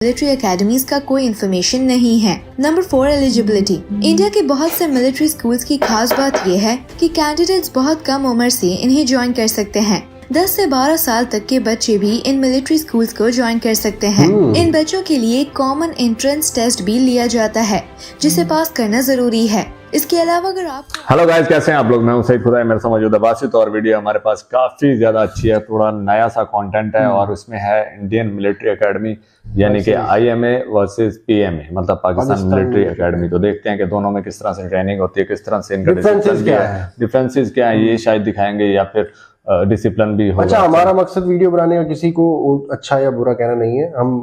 Military academies का कोई information नहीं है। Number 4, eligibility. इंडिया के बहुत से मिलिट्री स्कूल्स की खास बात यह है कि कैंडिडेट्स बहुत कम उम्र से इन्हें ज्वाइन कर सकते हैं। 10 से 12 साल तक के बच्चे भी इन मिलिट्री स्कूल्स को ज्वाइन कर सकते हैं। इन बच्चों के लिए कॉमन एंट्रेंस टेस्ट भी लिया जाता है जिसे पास करना जरूरी है। इसके अलावा अगर आप हेलो गाइस, कैसे हैं आप लोग। मैं हूं सईद खुदा, मेरे साथ मौजूद है बासित और वीडियो हमारे पास काफी ज्यादा अच्छी है, थोड़ा नया सा कंटेंट है और उसमें है इंडियन मिलिट्री एकेडमी यानी कि आईएमए वर्सेस पीएमए, मतलब पाकिस्तान मिलिट्री एकेडमी। तो देखते हैं कि दोनों में किस तरह से ट्रेनिंग होती है, किस तरह से इनका डिफरेंसेस क्या है, ये शायद दिखाएंगे या फिर डिसिप्लिन भी होगा। अच्छा, हमारा मकसद वीडियो बनाने का किसी को अच्छा या बुरा कहना नहीं है, हम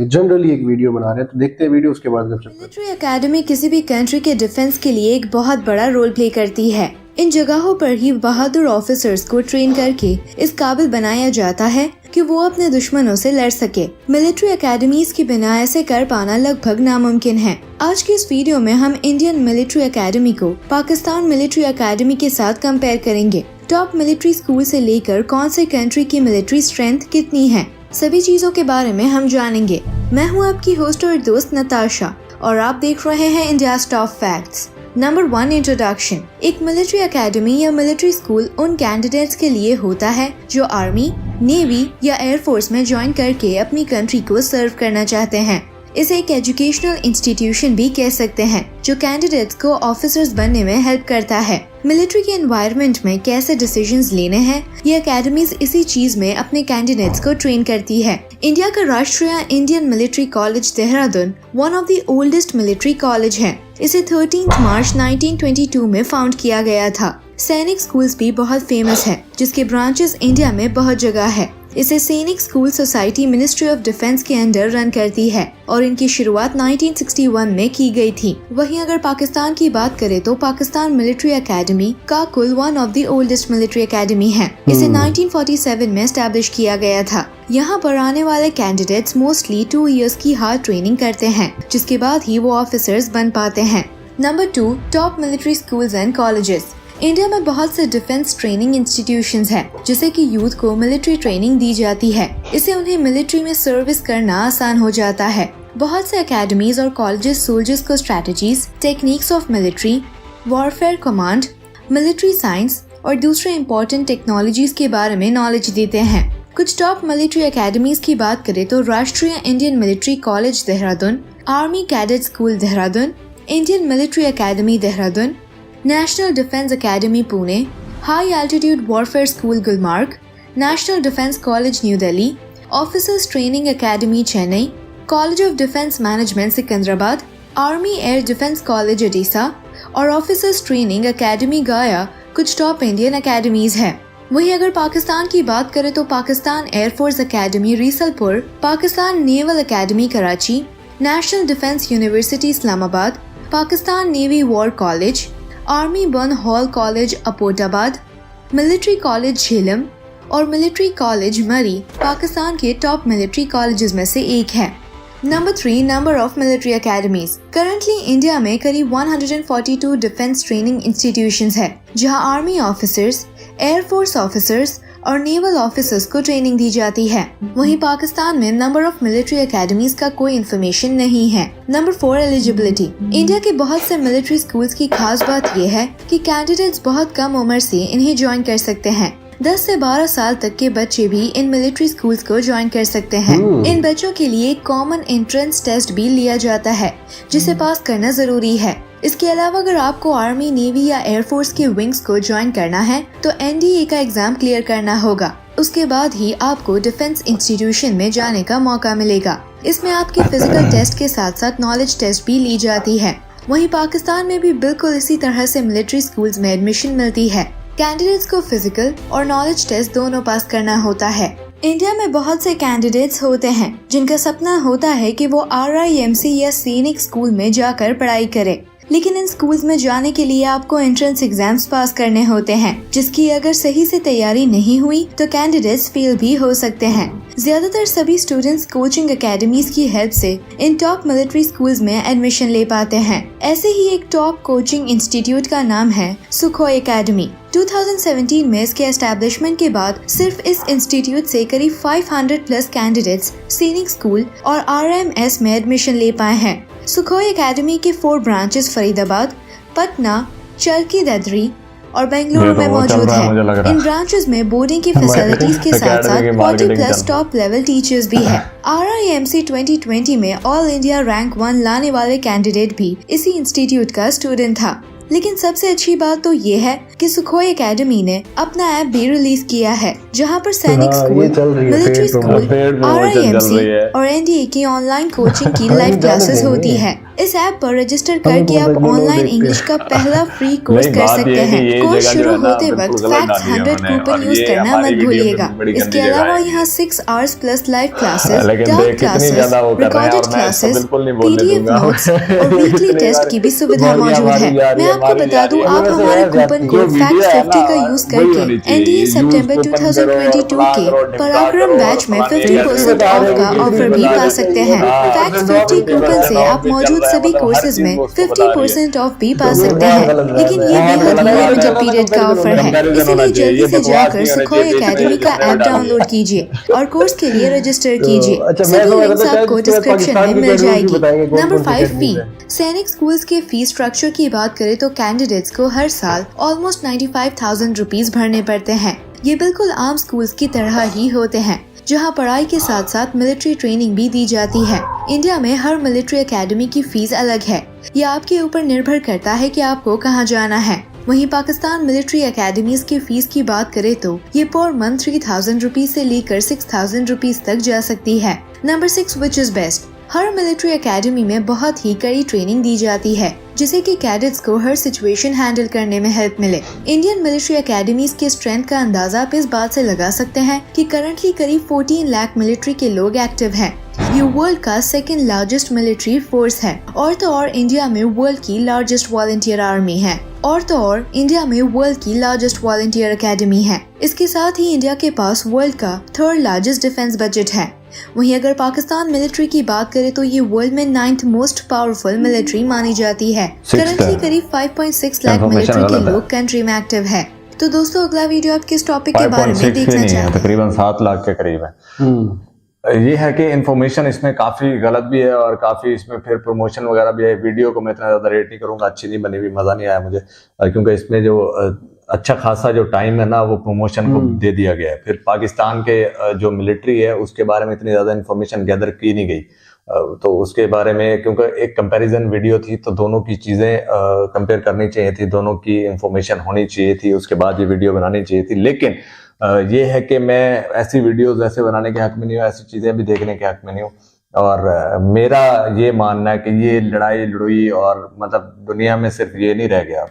जनरली एक वीडियो बना रहे हैं, तो देखते हैं वीडियो, उसके बाद मिलिट्री एकेडमी किसी भी कंट्री के डिफेंस के लिए एक बहुत बड़ा रोल प्ले करती है। इन जगहों पर ही बहादुर ऑफिसर्स को ट्रेन करके इस काबिल बनाया जाता है कि वो अपने दुश्मनों से लड़ सके। मिलिट्री एकेडमीज की बिना ऐसे कर पाना लगभग नामुमकिन है। आज की इस वीडियो में हम इंडियन मिलिट्री एकेडमी को पाकिस्तान मिलिट्री एकेडमी के साथ कंपेयर करेंगे। टॉप मिलिट्री स्कूल से लेकर कौन से कंट्री की मिलिट्री स्ट्रेंथ कितनी है, सभी चीजों के बारे में हम जानेंगे। मैं हूँ आपकी होस्ट और दोस्त नताशा और आप देख रहे हैं India's top facts. Number 1, introduction. एक मिलिट्री एकेडमी या मिलिट्री स्कूल उन कैंडिडेट्स के लिए होता है जो आर्मी, नेवी या एयरफोर्स में ज्वाइन करके अपनी कंट्री को सर्व करना चाहते हैं। इसे एक एजुकेशनल इंस्टीट्यूशन भी कह सकते हैं जो कैंडिडेट्स को ऑफिसर्स बनने में हेल्प करता है। मिलिट्री के एनवायरनमेंट में कैसे डिसीजंस लेने हैं, ये एकेडमीज इसी चीज में अपने कैंडिडेट्स को ट्रेन करती है। इंडिया का राष्ट्रीय Indian military college Dehradun one of the oldest military college है। इसे 13 मार्च 1922 में फाउंड किया गया था। सैनिक स्कूल्स भी बहुत फेमस है जिसके ब्रांचेस इंडिया में बहुत जगह है। इसे सैनिक school society ministry of defence के अंडर रन करती है और इनकी शुरुआत 1961 में की गई थी। वहीं अगर पाकिस्तान की बात करें तो पाकिस्तान मिलिट्री एकेडमी का कुल one of the oldest military academy है। इसे 1947 में एस्टैब्लिश किया गया था। यहाँ पर आने वाले कैंडिडेट्स मोस्टली 2 इयर्स की हार्ड ट्रेनिंग करते हैं जिसके बाद ही वो ऑफिसर्स बन पाते हैं। Number 2, top military schools and colleges. India में बहुत से डिफेंस ट्रेनिंग इंस्टीट्यूशंस हैं जिसे कि यूथ को मिलिट्री ट्रेनिंग दी जाती है। इससे उन्हें मिलिट्री में सर्विस करना आसान हो जाता है। बहुत से एकेडमीज और कॉलेजेस सोल्जर्स को strategies, techniques of military, warfare command, military science और दूसरे इम्पोर्टेंट टेक्नोलॉजीज के बारे में नॉलेज देते हैं। कुछ टॉप मिलिट्री एकेडमीज की बात करें तो राष्ट्रीय Indian military college Dehradun, army cadet school Dehradun, Indian military academy Dehradun, national defence academy Pune, high altitude warfare school Gulmarg, national defence college new Delhi, officers training academy Chennai, college of defence management Secunderabad, army air defence college Odisha और officers training academy गया कुछ top Indian academies है। वहीं अगर पाकिस्तान की बात करें तो Pakistan air force academy Risalpur, Pakistan naval academy Karachi, national defence university Islamabad, Pakistan navy war college, army Burn Hall college Abbottabad, military college Jhelum और मिलिट्री कॉलेज मरी पाकिस्तान के टॉप मिलिट्री कॉलेजेस में से एक है। Number 3, number of military academies. Currently India में करीब 142 डिफेंस ट्रेनिंग इंस्टीट्यूशंस है जहां आर्मी ऑफिसर्स, एयरफोर्स ऑफिसर्स और नेवल ऑफिसर्स को ट्रेनिंग दी जाती है। वहीं पाकिस्तान में नंबर ऑफ मिलिट्री एकेडमीज का कोई इन्फॉर्मेशन नहीं है। Number 4, eligibility. इंडिया के बहुत से मिलिट्री स्कूल्स की खास बात यह है कि कैंडिडेट्स बहुत कम उम्र से इन्हें ज्वाइन कर सकते हैं। 10 से 12 साल तक के बच्चे भी इन मिलिट्री स्कूल्स को ज्वाइन कर सकते हैं। इन बच्चों के लिए कॉमन एंट्रेंस टेस्ट भी लिया जाता है जिसे पास करना जरूरी है। इसके अलावा अगर आपको आर्मी, नेवी या एयरफोर्स के विंग्स को ज्वाइन करना है तो एनडीए का एग्जाम क्लियर करना होगा। उसके बाद ही आपको डिफेंस इंस्टीट्यूशन में जाने का मौका मिलेगा। इसमें आपके फिजिकल टेस्ट के साथ साथ नॉलेज टेस्ट भी ली जाती है। वहीं पाकिस्तान में भी बिल्कुल इसी तरह से मिलिट्री स्कूल्स में एडमिशन मिलती है। कैंडिडेट्स को फिजिकल और नॉलेज टेस्ट दोनों पास करना होता है। इंडिया में बहुत से कैंडिडेट्स होते हैं जिनका सपना होता है कि वो RIMC या सैनिक स्कूल में जाकर पढ़ाई करें। लेकिन इन स्कूल्स में जाने के लिए आपको एंट्रेंस एग्जाम्स पास करने होते हैं, जिसकी अगर सही से तैयारी नहीं हुई तो कैंडिडेट्स फेल भी हो सकते हैं। ज्यादातर सभी स्टूडेंट्स कोचिंग एकेडमीज की हेल्प से इन टॉप मिलिट्री स्कूल्स में एडमिशन ले पाते हैं। ऐसे ही एक टॉप कोचिंग इंस्टीट्यूट का नाम है सुखोई एकेडमी। 2017 में इसके एस्टैब्लिशमेंट के बाद सिर्फ इस इंस्टीट्यूट से करीब 500 प्लस कैंडिडेट्स सैनिक स्कूल और RMS में एडमिशन ले पाए हैं। सुखोई एकेडमी के 4 ब्रांचेस फरीदाबाद, पटना, चरखी ददरी और बेंगलुरु में मौजूद है। इन ब्रांचेस में बोर्डिंग की फैसिलिटीज के साथ साथ 40 प्लस टॉप लेवल टीचर्स भी हैं। RIMC 2020 में ऑल इंडिया रैंक 1 लाने वाले कैंडिडेट भी इसी इंस्टीट्यूट का स्टूडेंट था। लेकिन सबसे अच्छी बात तो ये है कि सुखोई एकेडमी ने अपना ऐप भी रिलीज किया है, जहाँ पर सैनिक स्कूल, मिलिट्री स्कूल, RIMC और NDA की ऑनलाइन कोचिंग की लाइव क्लासेस होती है। इस ऐप पर रजिस्टर करके आप ऑनलाइन इंग्लिश का पहला फ्री कोर्स कर सकते हैं। कोर्स शुरू होते वक्त फैक्ट्स 100 कूपन यूज करना मत भूलिएगा। इसके अलावा यहाँ 6 hours plus live classes, doubt classes, recorded classes, PDF notes और वीकली टेस्ट की भी सुविधा मौजूद है। मैं आपको बता दूं, आप हमारे कूपन कोड FACT50 का यूज करके NDA सितंबर 2022 के पराक्रम बैच में 50% ऑफ का ऑफर भी पा सकते हैं। FACT50 कूपन से आप मौजूद सभी कोर्सेज में 50% ऑफ भी पा सकते हैं, लेकिन ये बेहद लिमिटेड पीरियड का ऑफर है, इसलिए जल्दी से जाकर सुखोई एकेडमी का ऐप डाउनलोड कीजिए और कोर्स के लिए रजिस्टर कीजिए। सभी लिंक्स आपको डिस्क्रिप्शन में मिल जाएगी। नंबर 5 फी। सैनिक स्कूल्स के फीस स्ट्रक्चर की बात करें तो कैंडिडेट्स को हर साल ऑलमोस्ट 95,000 रुपीज भरने पड़ते हैं। ये बिल्कुल आम स्कूल्स की तरह ही होते हैं, जहां पढ़ाई के साथ साथ मिलिट्री ट्रेनिंग भी दी जाती है। इंडिया में हर मिलिट्री एकेडमी की फीस अलग है, यह आपके ऊपर निर्भर करता है कि आपको कहां जाना है। वहीं पाकिस्तान मिलिट्री एकेडमीज की फीस की बात करें तो ये पर मंथ 3,000 रुपीज से लेकर 6,000 रुपीज तक जा सकती है। Number 6 which is best. Her military academy में बहुत ही कड़ी ट्रेनिंग दी जाती है, जिससे कि कैडेट्स को हर सिचुएशन हैंडल करने में हेल्प मिले। इंडियन मिलिट्री एकेडमीज के स्ट्रेंथ का अंदाजा आप इस बात से लगा सकते हैं कि करंटली करीब 14 लाख मिलिट्री के लोग एक्टिव हैं। ये वर्ल्ड का 2nd लार्जेस्ट मिलिट्री फोर्स है और तो और इंडिया में वर्ल्ड की लार्जेस्ट वॉलंटियर आर्मी है और तो और इंडिया में वर्ल्ड की लार्जेस्ट वॉलंटियर एकेडमी है। इसके साथ ही इंडिया के पास वर्ल्ड का 3rd लार्जेस्ट डिफेंस बजट है। वहीं अगर पाकिस्तान मिलिट्री की बात करें तो ये वर्ल्ड में 9th मोस्ट पावरफुल मिलिट्री मानी जाती है। करंटली करीब 5.6 लाख मिलिट्री के लोग कंट्री में एक्टिव है। तो दोस्तों, अगला वीडियो आप किस टॉपिक के बारे में देखना चाहते हैं? तकरीबन 7 लाख के करीब है। ये है कि इन्फॉर्मेशन इसमें काफी गलत भी है और काफी इसमें फिर प्रमोशन वगैरह भी है। वीडियो को मैं इतना ज्यादा रेट नहीं करूंगा, अच्छी नहीं बनी हुई, मजा नहीं आया मुझे, क्योंकि इसमें जो अच्छा खासा जो टाइम है ना वो प्रमोशन को दे दिया गया है। फिर पाकिस्तान के जो मिलिट्री है उसके बारे में इतनी ज्यादा इन्फॉर्मेशन गैदर की नहीं गई, तो उसके बारे में क्योंकि एक कंपैरिजन वीडियो थी तो दोनों की चीजें कंपेयर करनी चाहिए थी, दोनों की इन्फॉर्मेशन होनी चाहिए थी, उसके बाद ये वीडियो बनानी चाहिए थी। लेकिन ये है कि मैं ऐसी वीडियोस ऐसे बनाने के हक में नहीं हूँ, ऐसी चीजें भी देखने के हक में नहीं हूँ। और मेरा ये मानना है कि ये लड़ाई लड़ुई और मतलब दुनिया में सिर्फ ये नहीं रह गया,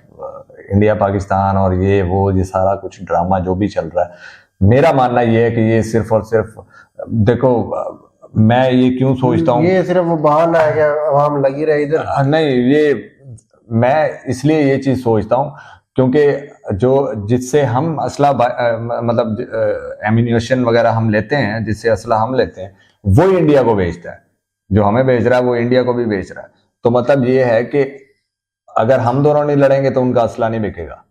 इंडिया पाकिस्तान और ये सारा कुछ ड्रामा जो भी चल रहा है, मेरा मानना ये है कि ये सिर्फ और सिर्फ, देखो मैं ये क्यों सोचता हूँ, ये सिर्फ बहाना है कि आवाम लगी रहे इधर। नहीं, ये मैं इसलिए ये चीज सोचता हूँ क्योंकि जो जिससे हम असला मतलब एम्यूनिशन वगैरह हम लेते हैं, जिससे असला हम लेते हैं, वो इंडिया को बेचता है। जो हमें बेच रहा है वो इंडिया को भी बेच रहा है। तो मतलब ये है कि अगर हम दोनों नहीं लड़ेंगे तो उनका असला नहीं बिकेगा।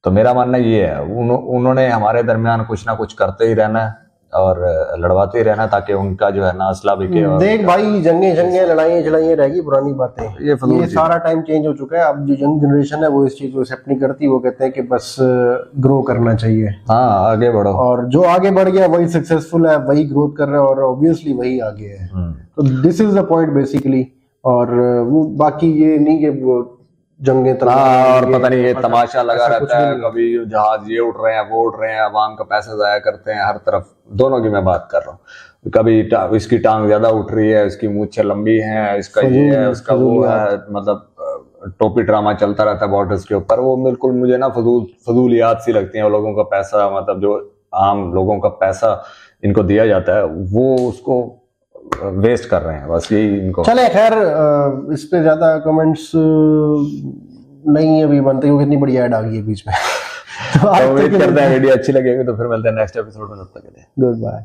तो मेरा मानना ये है, उन्होंने हमारे दरमियान कुछ ना कुछ करते ही रहना है और लड़वाते ही रहना ताकि उनका जो है ना असला बिके। और देख भाई, जंगे लड़ाइयाँ रहेगी, पुरानी बातें, ये सारा टाइम चेंज हो चुका है। अब जो यंग जनरेशन है वो इस चीज को एक्सेप्ट नहीं करती, वो कहते हैं कि बस ग्रो करना चाहिए, हाँ आगे बढ़ो, और जो आगे बढ़ गया वही सक्सेसफुल है, वही ग्रोथ कर रहा है और ऑब्वियसली वही आगे है। तो this is the point basically. और वो बाकी ये नहीं कि वो जंगे और पता नहीं ये तमाशा लगा रहता है, कभी जहाज ये उड़ रहे हैं वो उड़ रहे हैं, अवाम का पैसा जाया करते हैं हर तरफ, दोनों की मैं बात कर रहा हूँ। कभी इसकी टांग ज्यादा उठ रही है, इसकी मूंछें लंबी हैं, इसका ये है, उसका वो है, मतलब टोपी ड्रामा चलता रहता है बॉर्डर्स के ऊपर। वो बिल्कुल मुझे ना फजूलियात सी लगती हैं। वो लोगों का पैसा, मतलब जो आम लोगों का पैसा इनको दिया जाता है, वो उसको वेस्ट कर रहे हैं, बस यही इनको। चले खैर, इस पे ज्यादा कमेंट्स नहीं अभी बनते क्योंकि इतनी बड़ी ऐड आ गई है बीच में। तो उम्मीद करते हैं वीडियो अच्छी लगेगी, तो फिर मिलते हैं नेक्स्ट एपिसोड में, तब तक के लिए गुड बाय।